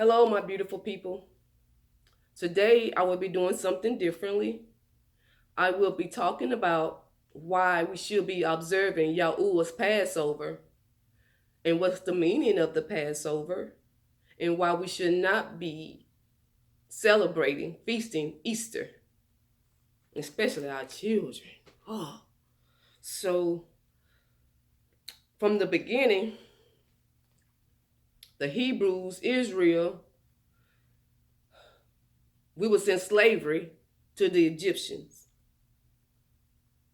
Hello, my beautiful people. Today I will be doing something differently. I will be talking about why we should be observing Yahuwah's Passover and what's the meaning of the Passover and why we should not be celebrating, feasting Easter, especially our children. Oh. So, from the beginning, the Hebrews, Israel, we was in slavery to the Egyptians.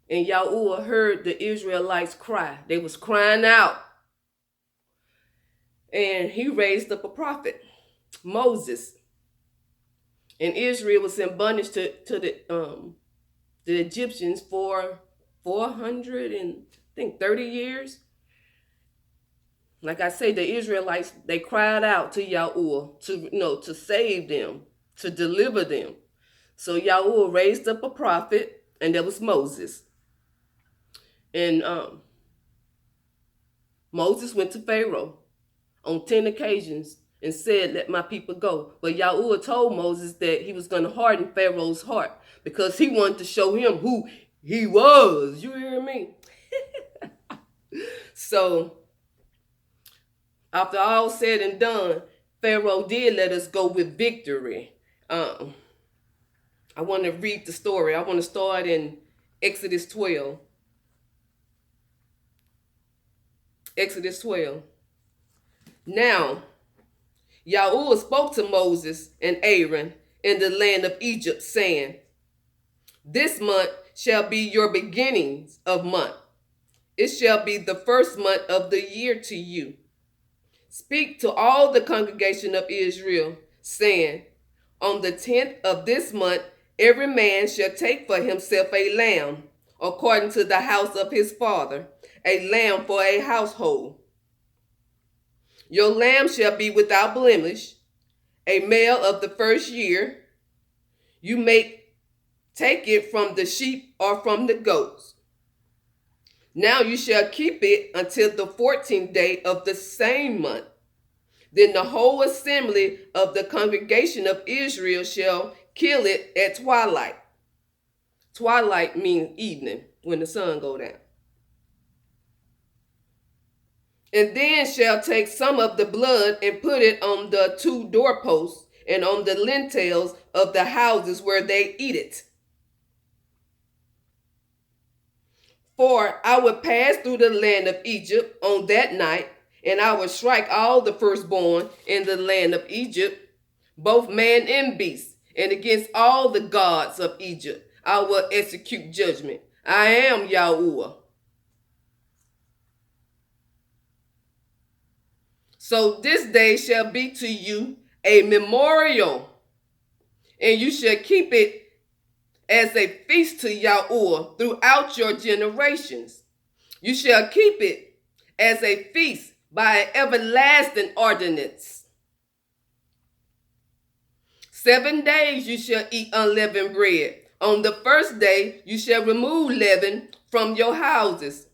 And Yahuwah heard the Israelites cry. They was crying out. And he raised up a prophet, Moses. And Israel was in bondage to the Egyptians for 400 and I think 30 years. Like I say, the Israelites, they cried out to Yahuwah to save them, to deliver them. So Yahuwah raised up a prophet, and that was Moses. And Moses went to Pharaoh on 10 occasions and said, "Let my people go." But Yahuwah told Moses that he was going to harden Pharaoh's heart because he wanted to show him who he was. You hear me? So after all said and done, Pharaoh did let us go with victory. I want to read the story. I want to start in Exodus 12. Exodus 12. Now, Yahuwah spoke to Moses and Aaron in the land of Egypt, saying, "This month shall be your beginnings of month. It shall be the first month of the year to you. Speak to all the congregation of Israel, saying, on the 10th of this month, every man shall take for himself a lamb, according to the house of his father, a lamb for a household. Your lamb shall be without blemish, a male of the first year. You may take it from the sheep or from the goats. Now you shall keep it until the 14th day of the same month. Then the whole assembly of the congregation of Israel shall kill it at twilight." Twilight means evening, when the sun go down. "And then shall take some of the blood and put it on the two doorposts and on the lintels of the houses where they eat it. For I will pass through the land of Egypt on that night, and I will strike all the firstborn in the land of Egypt, both man and beast, and against all the gods of Egypt I will execute judgment. I am Yahuwah. So this day shall be to you a memorial, and you shall keep it as a feast to Yahuwah throughout your generations. You shall keep it as a feast by an everlasting ordinance. 7 days you shall eat unleavened bread. On the first day you shall remove leaven from your houses.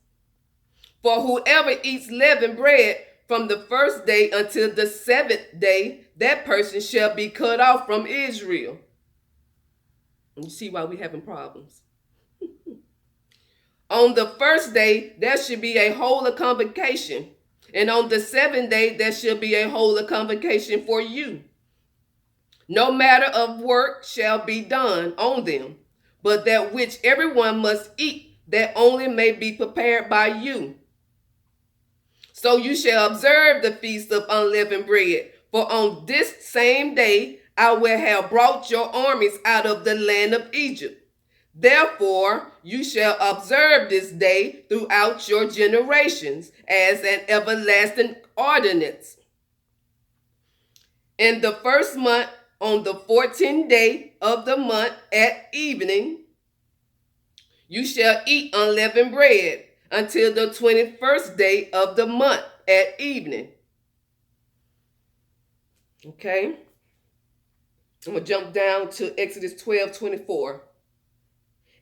For whoever eats leavened bread from the first day until the 7th day, that person shall be cut off from Israel." You see why we having problems. "On the first day there should be a holy convocation, and on the 7th day there shall be a holy convocation for you. No matter of work shall be done on them, but that which everyone must eat, that only may be prepared by you. So you shall observe the feast of unleavened bread, for on this same day I will have brought your armies out of the land of Egypt. Therefore you shall observe this day throughout your generations as an everlasting ordinance. In the first month, on the 14th day of the month at evening, you shall eat unleavened bread until the 21st day of the month at evening." Okay. I'm going to jump down to Exodus 12:24.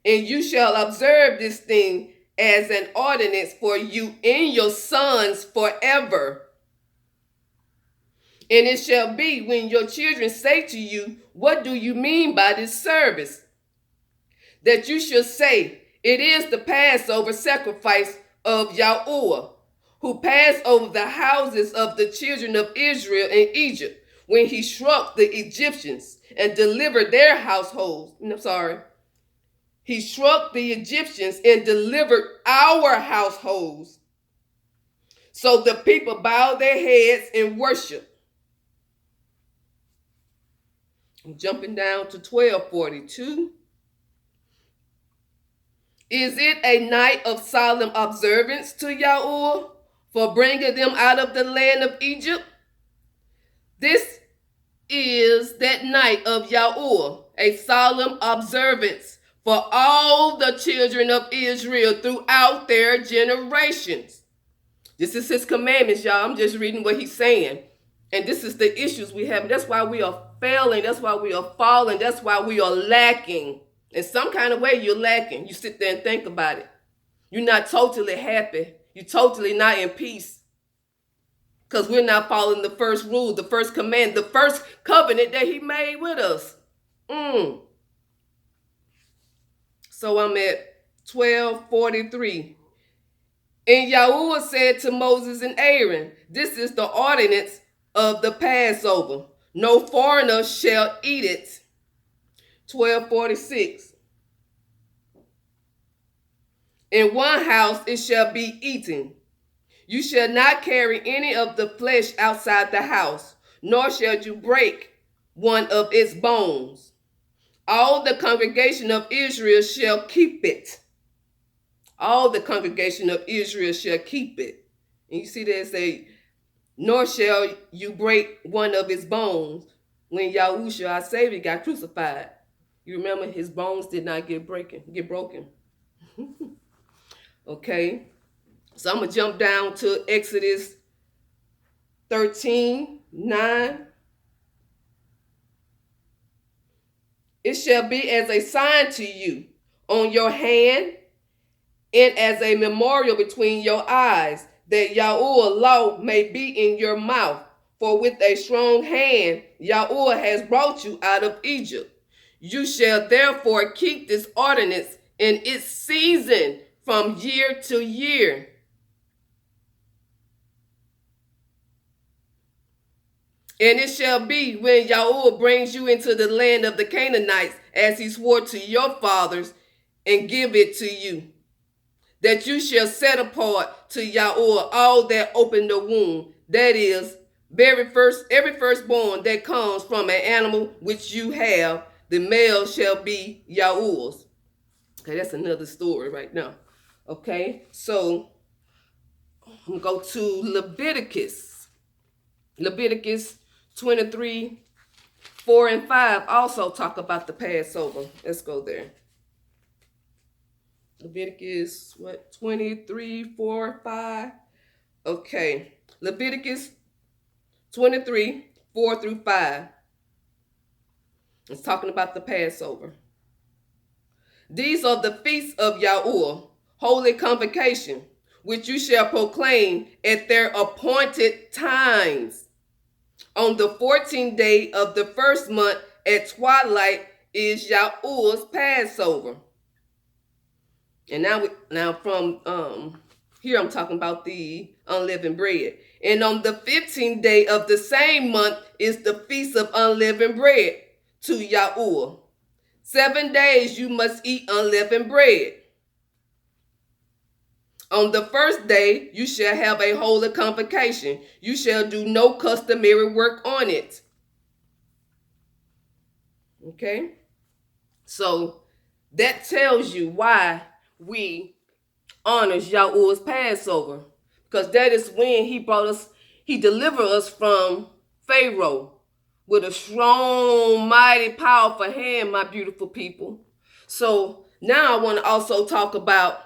"And you shall observe this thing as an ordinance for you and your sons forever. And it shall be when your children say to you, what do you mean by this service? That you shall say, it is the Passover sacrifice of Yahweh, who passed over the houses of the children of Israel in Egypt, when he struck the Egyptians and delivered their households. He struck the Egyptians and delivered our households. So the people bowed their heads in worship. I'm jumping down to 1242. Is it a night of solemn observance to Yahweh for bringing them out of the land of Egypt? This is that night of Yahweh, a solemn observance for all the children of Israel throughout their generations. This is his commandments, y'all. I'm just reading what he's saying. And this is the issues we have. That's why we are failing. That's why we are falling. That's why we are lacking. In some kind of way, you're lacking. You sit there and think about it. You're not totally happy. You're totally not in peace. Because we're not following the first rule, the first command, the first covenant that he made with us. So I'm at 1243. And Yahweh said to Moses and Aaron, this is the ordinance of the Passover. No foreigner shall eat it. 1246. In one house it shall be eaten. You shall not carry any of the flesh outside the house, nor shall you break one of its bones. All the congregation of Israel shall keep it. All the congregation of Israel shall keep it. And you see that it say, nor shall you break one of his bones. When Yahushua, our Savior, got crucified, you remember his bones did not get broken. Okay. So I'm going to jump down to Exodus 13:9. It shall be as a sign to you on your hand and as a memorial between your eyes, that Yahweh law may be in your mouth. For with a strong hand Yahweh has brought you out of Egypt. You shall therefore keep this ordinance in its season from year to year. And it shall be when Yahweh brings you into the land of the Canaanites, as he swore to your fathers, and give it to you, that you shall set apart to Yahweh all that open the womb, that is, every firstborn that comes from an animal which you have, the male shall be Yahweh's. Okay, that's another story right now. Okay, so I'm going to go to Leviticus. Leviticus 23:4-5 also talk about the Passover. Let's go there. Leviticus 23:4-5. Okay, Leviticus 23:4-5. It's talking about the Passover. These are the feasts of Yahweh, holy convocation, which you shall proclaim at their appointed times. On the 14th day of the first month at twilight is Yahweh's Passover. And now from here I'm talking about the unleavened bread. And on the 15th day of the same month is the feast of unleavened bread to Yahweh. 7 days you must eat unleavened bread. On the first day, you shall have a holy convocation. You shall do no customary work on it. Okay? So that tells you why we honor Yahweh's Passover. Because that is when he delivered us from Pharaoh with a strong, mighty, powerful hand, my beautiful people. So now I want to also talk about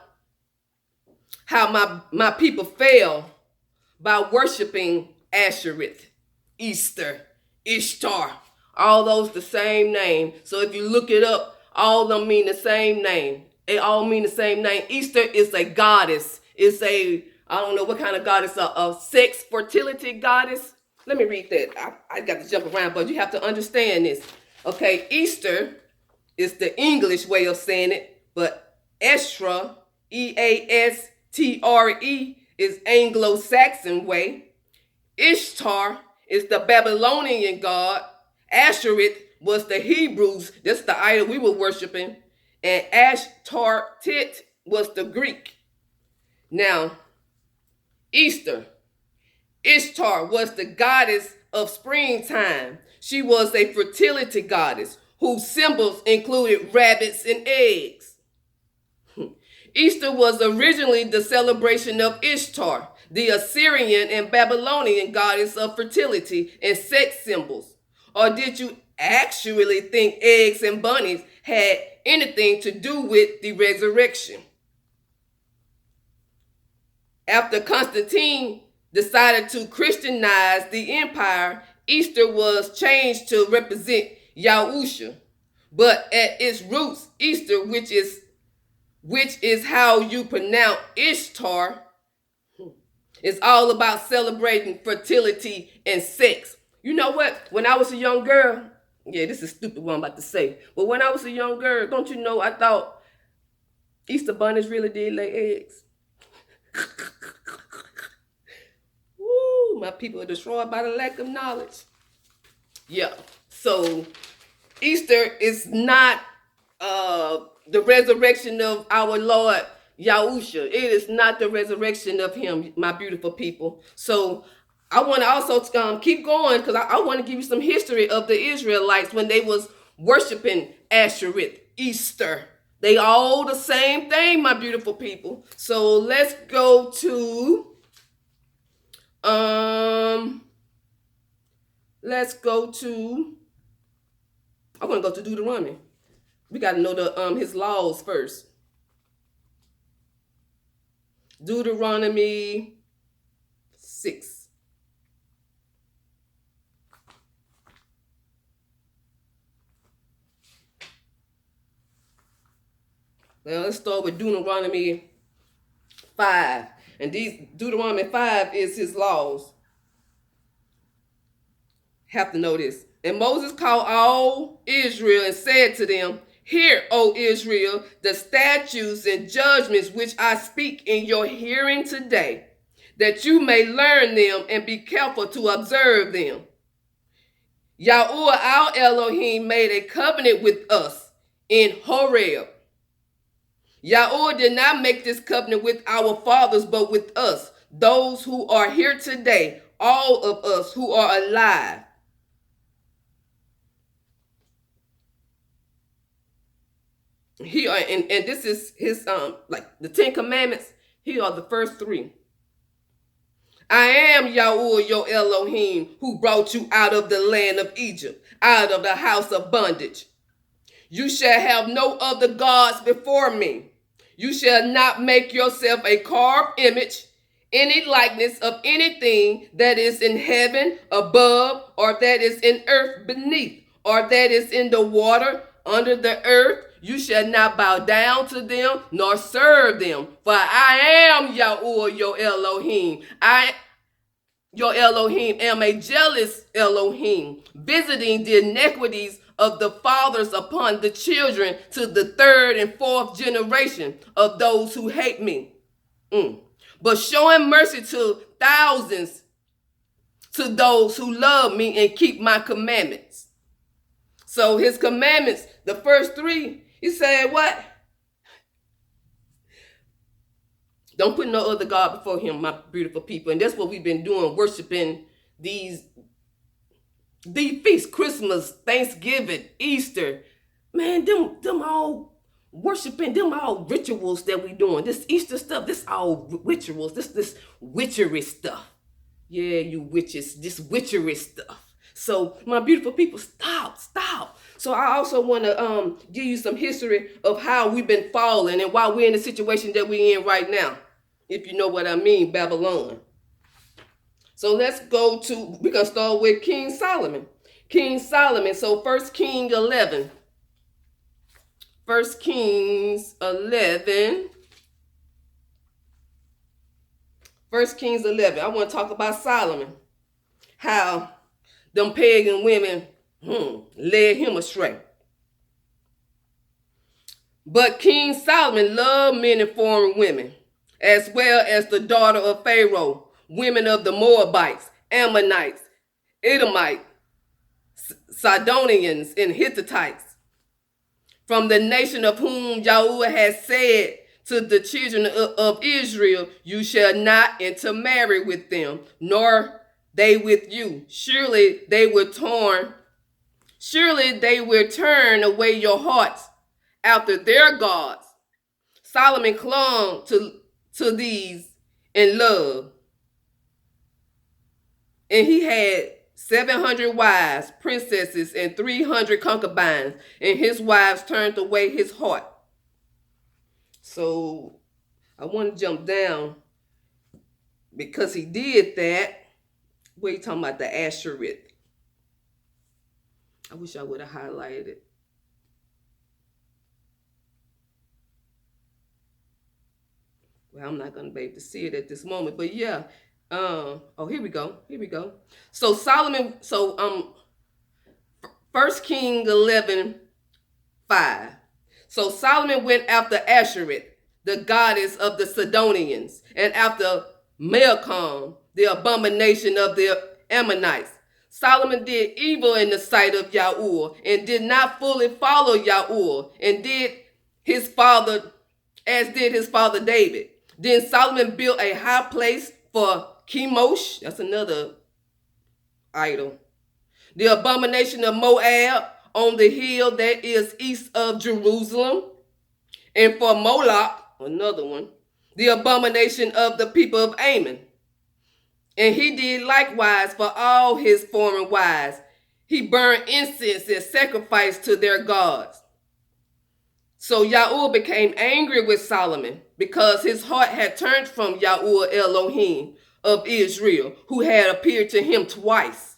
how my people fail by worshiping Ashereth, Easter, Ishtar, all those the same name. So if you look it up, all of them mean the same name. They all mean the same name. Easter is a goddess. It's I don't know what kind of goddess, a sex fertility goddess. let me read that. I got to jump around, but you have to understand this. Okay, Easter is the English way of saying it, but Estre, Eastre, is Anglo-Saxon way. Ishtar is the Babylonian god. Ashereth was the Hebrews. That's the idol we were worshiping. And Ashtartet was the Greek. Now, Easter. Ishtar was the goddess of springtime. She was a fertility goddess whose symbols included rabbits and eggs. Easter was originally the celebration of Ishtar, the Assyrian and Babylonian goddess of fertility and sex symbols. Or did you actually think eggs and bunnies had anything to do with the resurrection? After Constantine decided to Christianize the empire, Easter was changed to represent Yahusha. But at its roots, Easter, which is how you pronounce Ishtar, is all about celebrating fertility and sex. You know what? When I was a young girl, yeah, this is stupid what I'm about to say, but when I was a young girl, don't you know, I thought Easter bunnies really did lay eggs. Woo, my people are destroyed by the lack of knowledge. Yeah, so Easter is not the resurrection of our Lord Yahusha. It is not the resurrection of him, my beautiful people. So I want to also keep going, because I want to give you some history of the Israelites when they was worshiping Ashereth, Easter. They all the same thing, my beautiful people. So let's go to I'm going to go to Deuteronomy. We got to know his laws first. Deuteronomy 6. Well, let's start with Deuteronomy 5. And Deuteronomy 5 is his laws. Have to know this. And Moses called all Israel and said to them, "Hear, O Israel, the statutes and judgments which I speak in your hearing today, that you may learn them and be careful to observe them. Yahuwah our Elohim made a covenant with us in Horeb. Yahuwah did not make this covenant with our fathers, but with us, those who are here today, all of us who are alive. And this is his like the 10 Commandments. Here are the first 3. I am Yahuwah your Elohim, who brought you out of the land of Egypt, out of the house of bondage. You shall have no other gods before me. You shall not make yourself a carved image, any likeness of anything that is in heaven above, or that is in earth beneath, or that is in the water under the earth. You shall not bow down to them, nor serve them. For I am Yahuwah your Elohim. Your Elohim, am a jealous Elohim, visiting the iniquities of the fathers upon the children to the 3rd and 4th generation of those who hate me. But showing mercy to thousands, to those who love me and keep my commandments." So his commandments, the first 3, he said what? Don't put no other God before him, my beautiful people. And that's what we've been doing, worshiping these feasts, Christmas, Thanksgiving, Easter. Man, them all worshiping, them all rituals that we doing. This Easter stuff, this all rituals, this witchery stuff. Yeah, you witches, this witchery stuff. So my beautiful people, stop. So I also want to give you some history of how we've been falling and why we're in the situation that we're in right now. If you know what I mean, Babylon. So let's go to, we're going to start with King Solomon. King Solomon, so 1 Kings 11. 1 Kings 11. 1 Kings 11. I want to talk about Solomon. how them pagan women led him astray. But King Solomon loved many foreign women, as well as the daughter of Pharaoh, women of the Moabites, Ammonites, Edomites, Sidonians, and Hittites, from the nation of whom Yahuwah had said to the children of Israel, you shall not intermarry with them, nor they with you. Surely they will turn away your hearts after their gods. Solomon clung to these in love. And he had 700 wives, princesses, and 300 concubines, and his wives turned away his heart. So I want to jump down because he did that. What are you talking about? The Ashereth. I wish I would have highlighted it. Well, I'm not going to be able to see it at this moment, but yeah. Here we go. So Solomon, 1 Kings 11:5. So Solomon went after Ashereth, the goddess of the Sidonians, and after Milcom, the abomination of the Ammonites. Solomon did evil in the sight of Yahuwah and did not fully follow Yahuwah, and did his father David. Then Solomon built a high place for Chemosh, that's another idol, the abomination of Moab, on the hill that is east of Jerusalem, and for Moloch, another one, the abomination of the people of Ammon. And he did likewise for all his foreign wives. He burned incense and sacrificed to their gods. So Yahuwah became angry with Solomon because his heart had turned from Yahuwah Elohim of Israel, who had appeared to him twice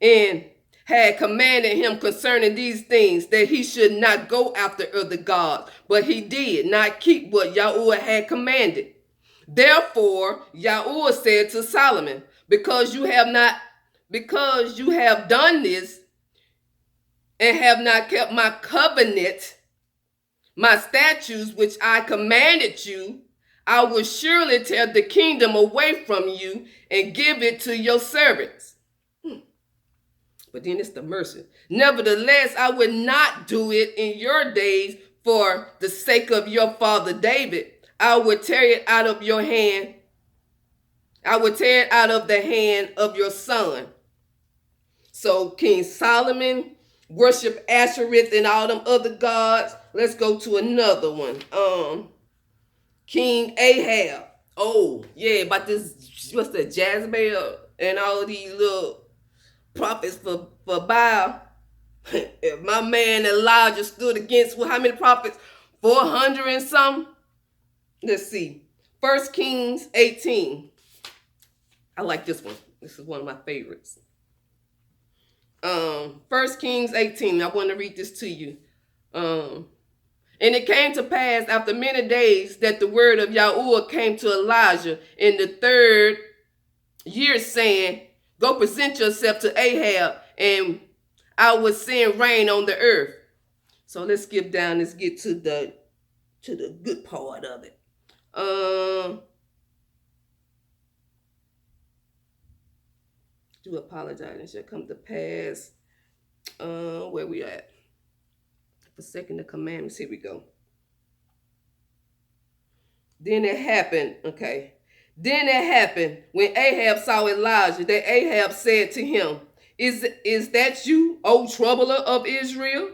and had commanded him concerning these things, that he should not go after other gods, but he did not keep what Yahuwah had commanded. Therefore Yahuwah said to Solomon, because you have done this and have not kept my covenant, my statutes which I commanded you, I will surely tear the kingdom away from you and give it to your servants. But then it's the mercy. Nevertheless, I will not do it in your days for the sake of your father David. I will tear it out of your hand. I will tear it out of the hand of your son. So King Solomon worshiped Ashereth and all them other gods. Let's go to another one. King Ahab. Oh, yeah, about this, what's that, Jezebel and all of these little prophets for Baal. If my man Elijah stood against, well, how many prophets? 400 and some? Let's see. 1 Kings 18. I like this one. This is one of my favorites. 1 Kings 18. I want to read this to you. And it came to pass after many days that the word of Yahuwah came to Elijah in the 3rd year, saying, go present yourself to Ahab, and I will send rain on the earth. So let's skip down. Let's get to the good part of it. Do apologize, and shall come to pass. Where we at? Forsaking the commandments. Here we go. Then it happened, Then it happened when Ahab saw Elijah, that Ahab said to him, Is that you, O troubler of Israel?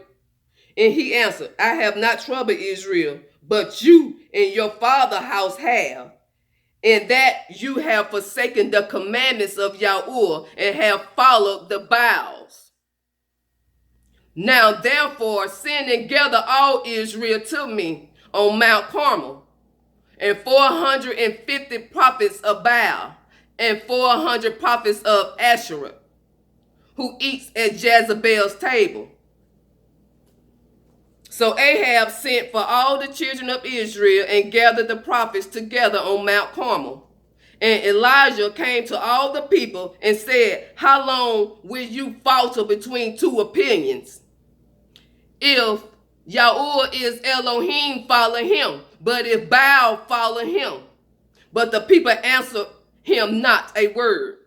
And he answered, I have not troubled Israel, but you and your father's house have, and that you have forsaken the commandments of Yahuwah and have followed the Baals. Now therefore send and gather all Israel to me on Mount Carmel, and 450 prophets of Baal, and 400 prophets of Asherah, who eats at Jezebel's table. So Ahab sent for all the children of Israel and gathered the prophets together on Mount Carmel. And Elijah came to all the people and said, how long will you falter between two opinions? If Yahuwah is Elohim, follow him. But if Baal, follow him. But the people answered him not a word.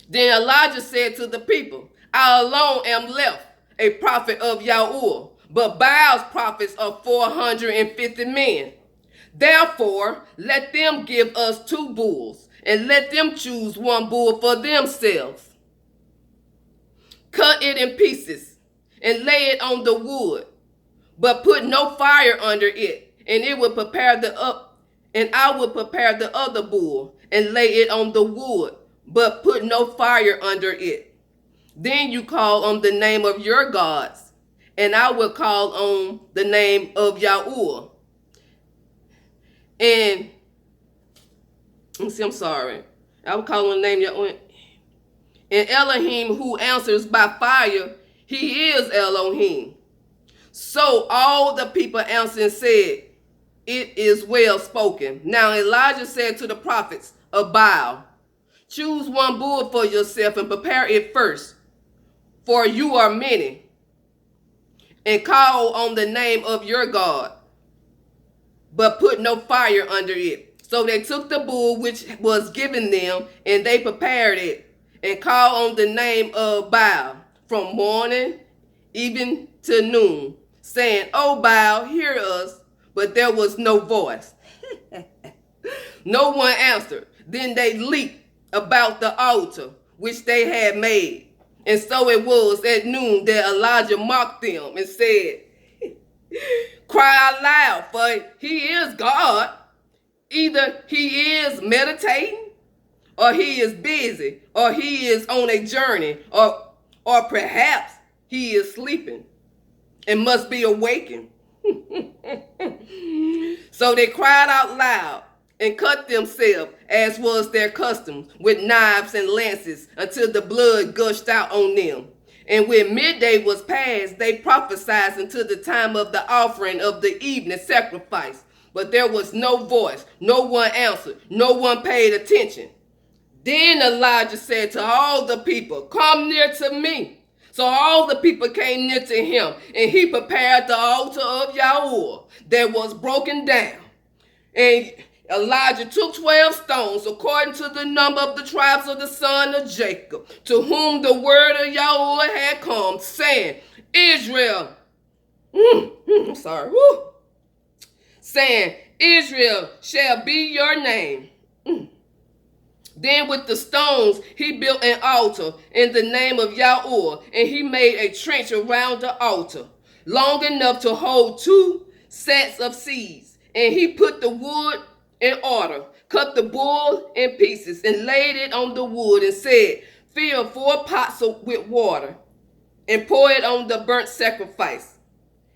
Then Elijah said to the people, I alone am left, a prophet of Yahuwah, but Baal's prophets are 450 men. Therefore, let them give us 2 bulls, and let them choose 1 bull for themselves. Cut it in pieces, and lay it on the wood, but put no fire under it, and I will prepare the other bull, and lay it on the wood, but put no fire under it. Then you call on the name of your gods, and I will call on the name of Yahuwah. And I'm sorry. I will call on the name of Yahuwah. And Elohim, who answers by fire, he is Elohim. So all the people answered and said, it is well spoken. Now Elijah said to the prophets of Baal, choose 1 bull for yourself and prepare it first, for you are many, and call on the name of your God, but put no fire under it. So they took the bull which was given them, and they prepared it, and called on the name of Baal from morning even to noon, saying, O Baal, hear us. But there was no voice. No one answered. Then they leaped about the altar which they had made. And so it was at noon that Elijah mocked them and said, cry out loud, for he is God. Either he is meditating, or he is busy, or he is on a journey, or perhaps he is sleeping and must be awakened. So they cried out loud and cut themselves, as was their custom, with knives and lances, until the blood gushed out on them. And when midday was past, they prophesied until the time of the offering of the evening sacrifice. But there was no voice, no one answered, no one paid attention. Then Elijah said to all the people, come near to me. So all the people came near to him, and he prepared the altar of Yahuwah that was broken down. And Elijah took 12 stones, according to the number of the tribes of the son of Jacob, to whom the word of Yahuwah had come, saying, Israel, saying, Israel shall be your name. Then with the stones he built an altar in the name of Yahuwah, and he made a trench around the altar, long enough to hold 2 sets of seeds. And he put the wood in order, cut the bull in pieces, and laid it on the wood, and said, fill 4 pots with water, and pour it on the burnt sacrifice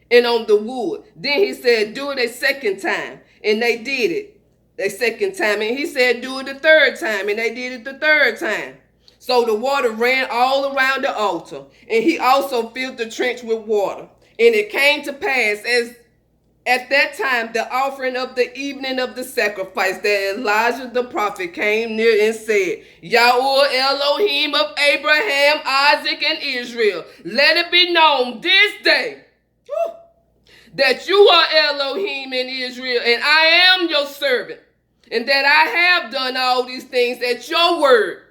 and on the wood. Then he said, do it a second time, and they did it. The second time, and he said, do it the 3rd time, and they did it the 3rd time. So the water ran all around the altar, and he also filled the trench with water. And it came to pass, as at that time, the offering of the evening of the sacrifice, that Elijah the prophet came near and said, Yahuwah Elohim of Abraham, Isaac, and Israel, let it be known this day that you are Elohim in Israel, and I am your servant, and that I have done all these things at your word.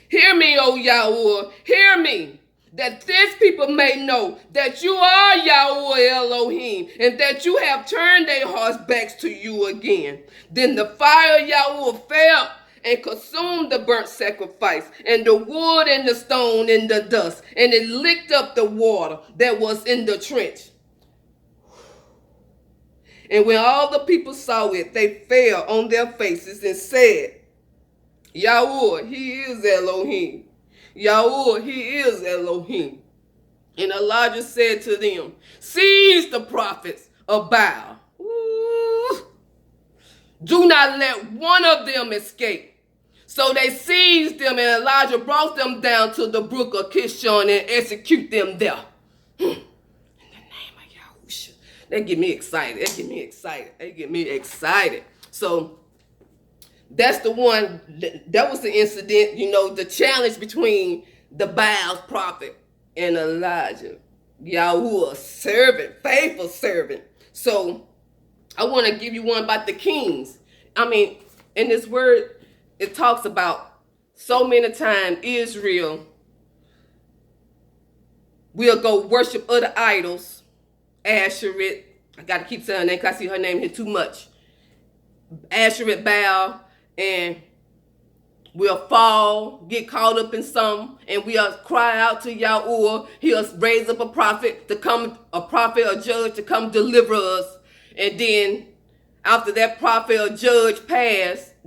Hear me, O Yahuwah, hear me, that this people may know that you are Yahuwah Elohim, and that you have turned their hearts back to you again. Then the fire of Yahuwah fell and consumed the burnt sacrifice, and the wood and the stone and the dust, and it licked up the water that was in the trench. And when all the people saw it, they fell on their faces and said, Yahuwah, he is Elohim. Yahuwah, he is Elohim. And Elijah said to them, seize the prophets of Baal. Do not let one of them escape. So they seized them, and Elijah brought them down to the brook of Kishon and executed them there. In the name of Yahushua. That get me excited. That get me excited. That get me excited. So that's the one. That was the incident. You know, the challenge between the Baal's prophet and Elijah. Yahuwah, servant, faithful servant. So I want to give you one about the kings. I mean, in this word, it talks about so many times Israel will go worship other idols. Ashereth, I got to keep saying her name because I see her name here too much. Ashereth, Baal, and we'll fall, get caught up in something, and we'll cry out to Yahuwah. He'll raise up a prophet to come, a prophet or judge to come deliver us. And then after that prophet or judge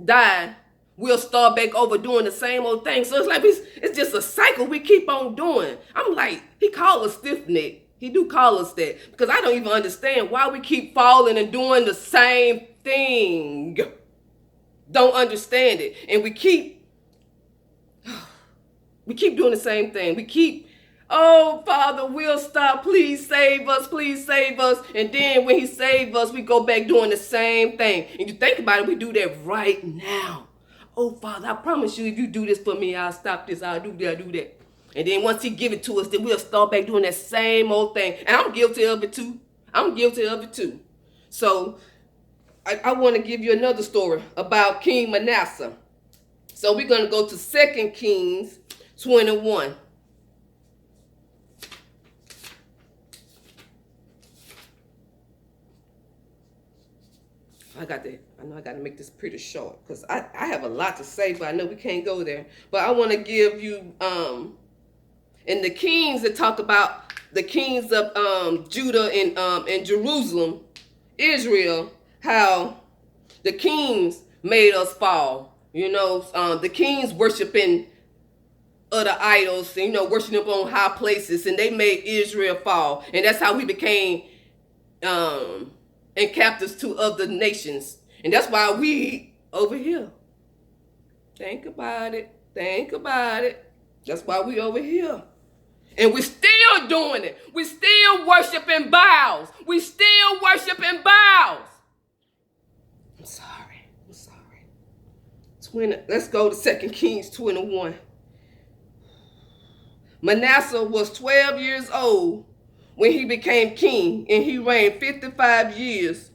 die, we'll start back over doing the same old thing. So it's like it's just a cycle we keep on doing. I'm like, he called us stiff-neck. He do call us that. Because I don't even understand why we keep falling and doing the same thing. Don't understand it. And we keep doing the same thing. We keep, oh, Father, we'll stop. Please save us. Please save us. And then when he saved us, we go back doing the same thing. And you think about it, we do that right now. Oh, Father, I promise you, if you do this for me, I'll stop this. I'll do that. I'll do that. And then once he give it to us, then we'll start back doing that same old thing. And I'm guilty of it too. I'm guilty of it too. So I want to give you another story about King Manasseh. So we're going to go to 2 Kings 21. I know I got to make this pretty short because I have a lot to say, but I know we can't go there. But I want to give you, in the kings that talk about the kings of Judah and Jerusalem, Israel, how the kings made us fall. You know, the kings worshiping other idols, you know, worshiping on high places, and they made Israel fall. And that's how we became and captives to other nations. And that's why we over here. Think about it. Think about it. That's why we over here. And we're still doing it. We're still worshiping Baals. We're still worshiping Baals. I'm sorry. 20. Let's go to 2 Kings 21. Manasseh was 12 years old when he became king, and he reigned 55 years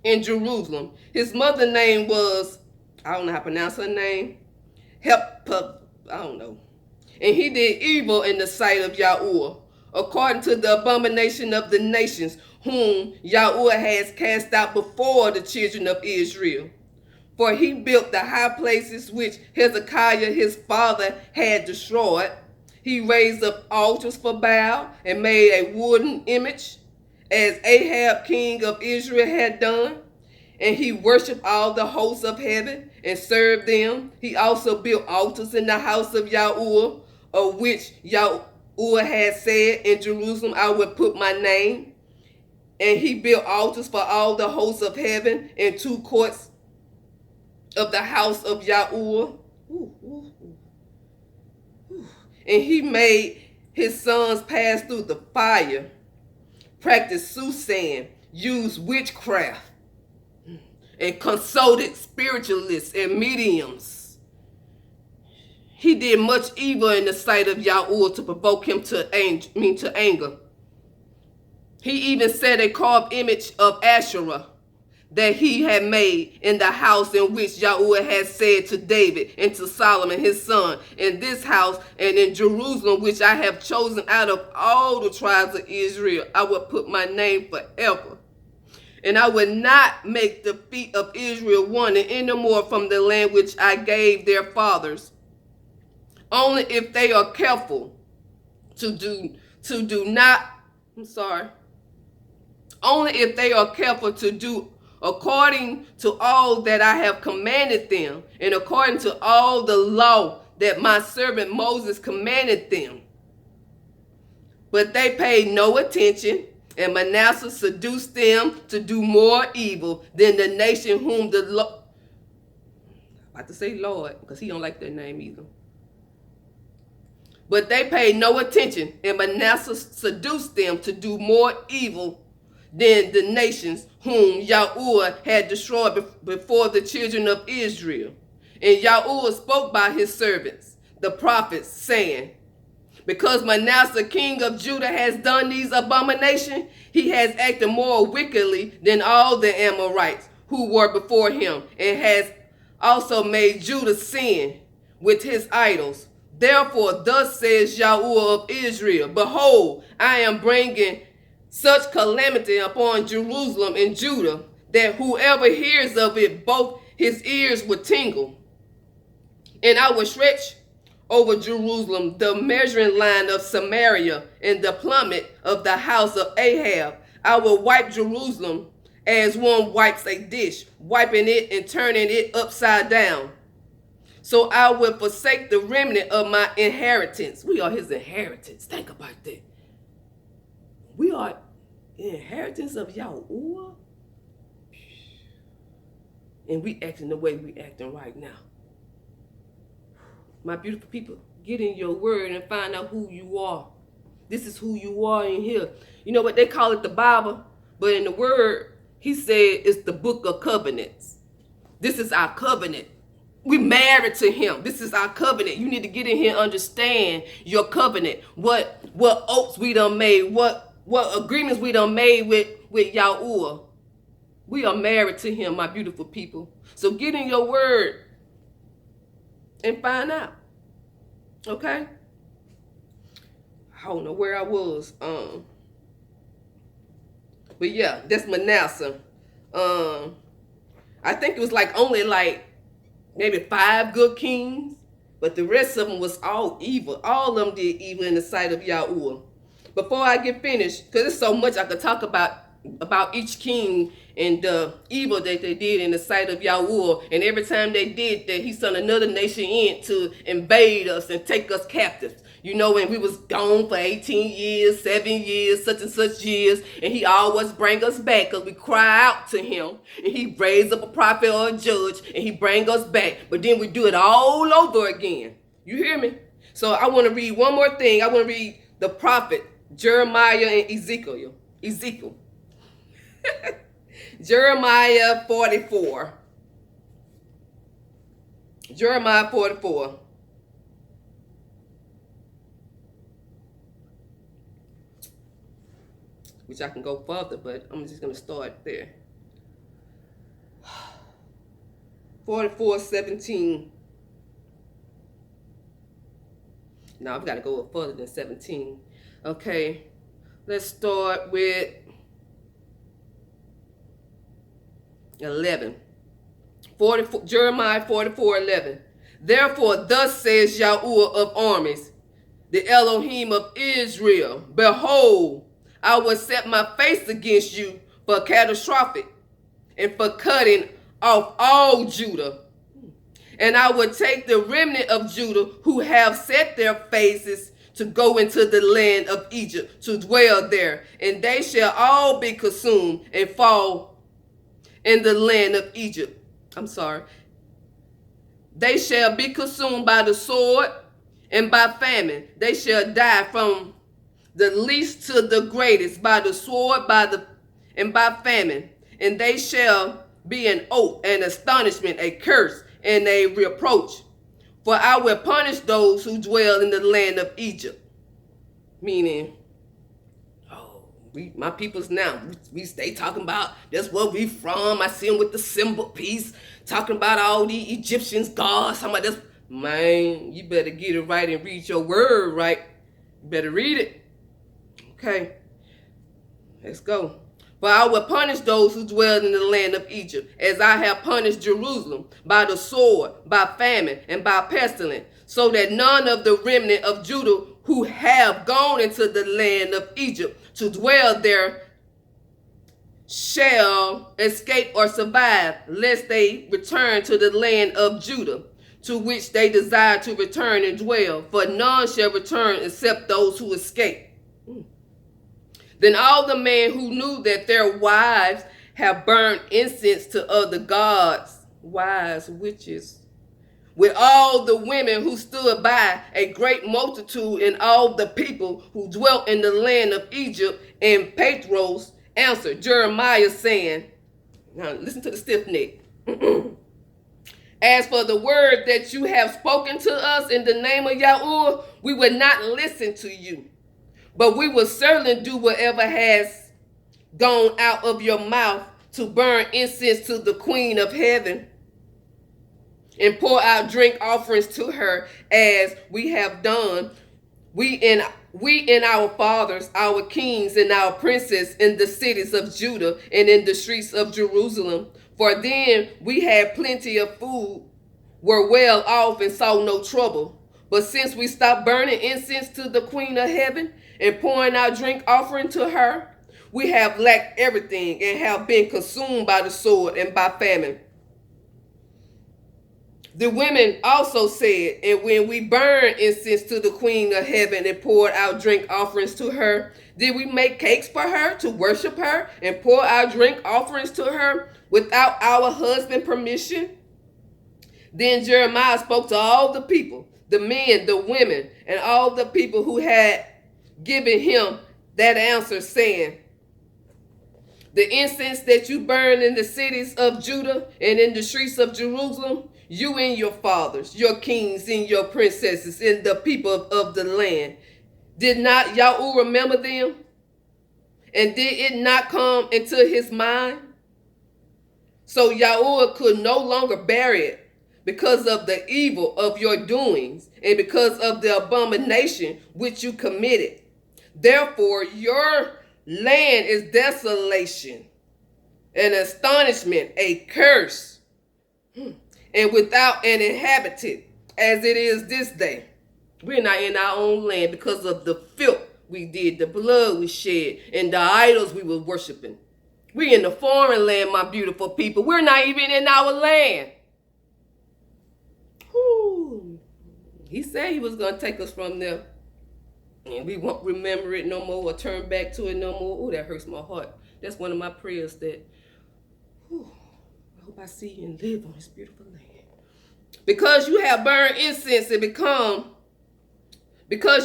in Jerusalem. His mother's name was, I don't know how to pronounce her name, I don't know. And he did evil in the sight of Yahuwah, according to the abomination of the nations, whom Yahuwah has cast out before the children of Israel. For he built the high places which Hezekiah his father had destroyed. He raised up altars for Baal and made a wooden image, as Ahab king of Israel had done. And he worshipped all the hosts of heaven and served them. He also built altars in the house of Yahuwah, of which Yahuwah had said, in Jerusalem I will put my name. And he built altars for all the hosts of heaven in 2 courts of the house of Yahuwah. And he made his sons pass through the fire, practiced soothsaying, used witchcraft, and consulted spiritualists and mediums. He did much evil in the sight of Yahuwah to provoke him to anger. He even set a carved image of Asherah that he had made in the house in which Yahuwah had said to David and to Solomon his son, in this house and in Jerusalem, which I have chosen out of all the tribes of Israel, I will put my name forever. And I will not make the feet of Israel wander any more from the land which I gave their fathers, only if they are careful only if they are careful to do according to all that I have commanded them, and according to all the law that my servant Moses commanded them. But they paid no attention, and Manasseh seduced them to do more evil than the nation whom the Lord, I'm about to say Lord, because he don't like that name either. But they paid no attention, and Manasseh seduced them to do more evil than the nations whom Yahuwah had destroyed before the children of Israel. And Yahuwah spoke by his servants, the prophets, saying, because Manasseh, king of Judah, has done these abominations, he has acted more wickedly than all the Amorites who were before him, and has also made Judah sin with his idols. Therefore, thus says Yahuwah of Israel, behold, I am bringing such calamity upon Jerusalem and Judah, that whoever hears of it, both his ears will tingle. And I will stretch over Jerusalem the measuring line of Samaria and the plummet of the house of Ahab. I will wipe Jerusalem as one wipes a dish, wiping it and turning it upside down. So I will forsake the remnant of my inheritance. We are his inheritance. Think about that. We are inheritance of Yahuwah. And we acting the way we acting right now. My beautiful people, get in your word and find out who you are. This is who you are in here. You know what they call it, the Bible? But in the word, he said it's the book of covenants. This is our covenant. We married to him. This is our covenant. You need to get in here and understand your covenant. What oaths we done made. What agreements we done made with Yahuwah. We are married to him, my beautiful people. So get in your word and find out. Okay? I don't know where I was. But yeah, that's Manasseh. I think it was only maybe 5 good kings, but the rest of them was all evil. All of them did evil in the sight of Yahuwah. Before I get finished, because there's so much I could talk about each king and the evil that they did in the sight of Yahuwah. And every time they did that, he sent another nation in to invade us and take us captives. You know, when we was gone for 18 years, 7 years, such and such years, and he always bring us back because we cry out to him, and he raise up a prophet or a judge, and he bring us back. But then we do it all over again. You hear me? So I want to read one more thing. I want to read the prophet Jeremiah and Ezekiel. Jeremiah 44. Jeremiah 44. Which I can go further, but I'm just going to start there. 44:17. Now I've got to go further than 17. Okay, let's start with 11. Jeremiah 44:11. Therefore, thus says Yahuwah of armies, the Elohim of Israel, behold, I will set my face against you for catastrophic and for cutting off all Judah. And I will take the remnant of Judah who have set their faces to go into the land of Egypt to dwell there. And they shall all be consumed and fall in the land of Egypt. They shall be consumed by the sword and by famine. They shall die from the least to the greatest, by the sword, and by famine. And they shall be an oath, an astonishment, a curse, and a reproach. For I will punish those who dwell in the land of Egypt. Meaning, my peoples now, we stay talking about that's where we from. I see them with the symbol piece, talking about all the Egyptians, gods. Somebody that's, man, you better get it right and read your word right. You better read it. Okay, let's go. For I will punish those who dwell in the land of Egypt, as I have punished Jerusalem, by the sword, by famine, and by pestilence, so that none of the remnant of Judah who have gone into the land of Egypt to dwell there shall escape or survive, lest they return to the land of Judah, to which they desire to return and dwell. For none shall return except those who escape. Then all the men who knew that their wives have burned incense to other gods, wives, witches, with all the women who stood by, a great multitude, and all the people who dwelt in the land of Egypt, and Patros, answered Jeremiah, saying, now listen to the stiff neck. As for the word that you have spoken to us in the name of Yahweh, we will not listen to you, but we will certainly do whatever has gone out of your mouth to burn incense to the Queen of Heaven and pour out drink offerings to her as we have done. We and our fathers, our kings and our princes in the cities of Judah and in the streets of Jerusalem. For then we had plenty of food, were well off, and saw no trouble. But since we stopped burning incense to the Queen of Heaven and pouring out drink offering to her, we have lacked everything and have been consumed by the sword and by famine. The women also said, and when we burned incense to the Queen of Heaven and poured out drink offerings to her, did we make cakes for her to worship her and pour out drink offerings to her without our husband's permission? Then Jeremiah spoke to all the people, the men, the women, and all the people who had given him that answer, saying, the incense that you burn in the cities of Judah and in the streets of Jerusalem, you and your fathers, your kings and your princesses, and the people of the land, did not Yahweh remember them? And did it not come into his mind? So Yahweh could no longer bear it because of the evil of your doings and because of the abomination which you committed. Therefore, your land is desolation, an astonishment, a curse, and without an inhabitant, as it is this day. We're not in our own land because of the filth we did, the blood we shed, and the idols we were worshiping. We're in the foreign land, my beautiful people. We're not even in our land. Whew. He said he was going to take us from there, and we won't remember it no more or turn back to it no more. Oh, that hurts my heart. That's one of my prayers that, whew, I hope I see you and live on this beautiful land. Because you have burned incense and because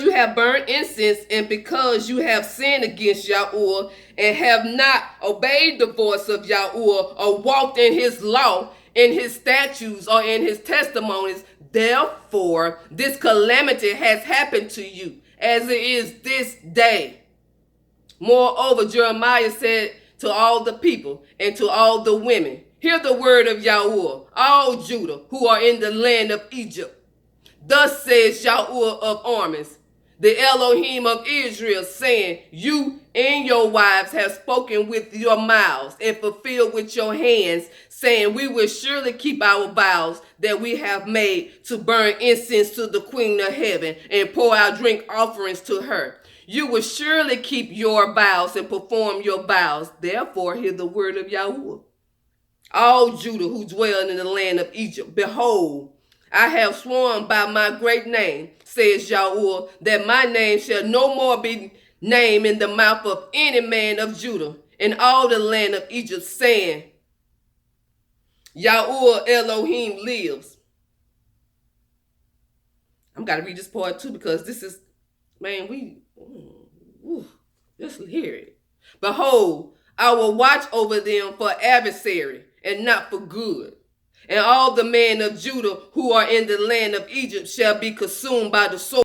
you have burned incense and because you have sinned against Yahweh and have not obeyed the voice of Yahweh or walked in his law, in his statutes, or in his testimonies, therefore this calamity has happened to you, as it is this day. Moreover, Jeremiah said to all the people and to all the women, hear the word of Yahweh, all Judah who are in the land of Egypt. Thus says Yahweh of armies, the Elohim of Israel, saying, you and your wives have spoken with your mouths and fulfilled with your hands, saying, we will surely keep our vows that we have made to burn incense to the Queen of Heaven and pour out drink offerings to her. You will surely keep your vows and perform your vows. Therefore, hear the word of Yahweh. All Judah who dwell in the land of Egypt, behold, I have sworn by my great name, says Yahweh, that my name shall no more be named in the mouth of any man of Judah in all the land of Egypt, saying, Yahweh Elohim lives. I'm got to read this part too because this is, man, just hear it. Behold, I will watch over them for adversary and not for good. And all the men of Judah who are in the land of Egypt shall be consumed by the sword.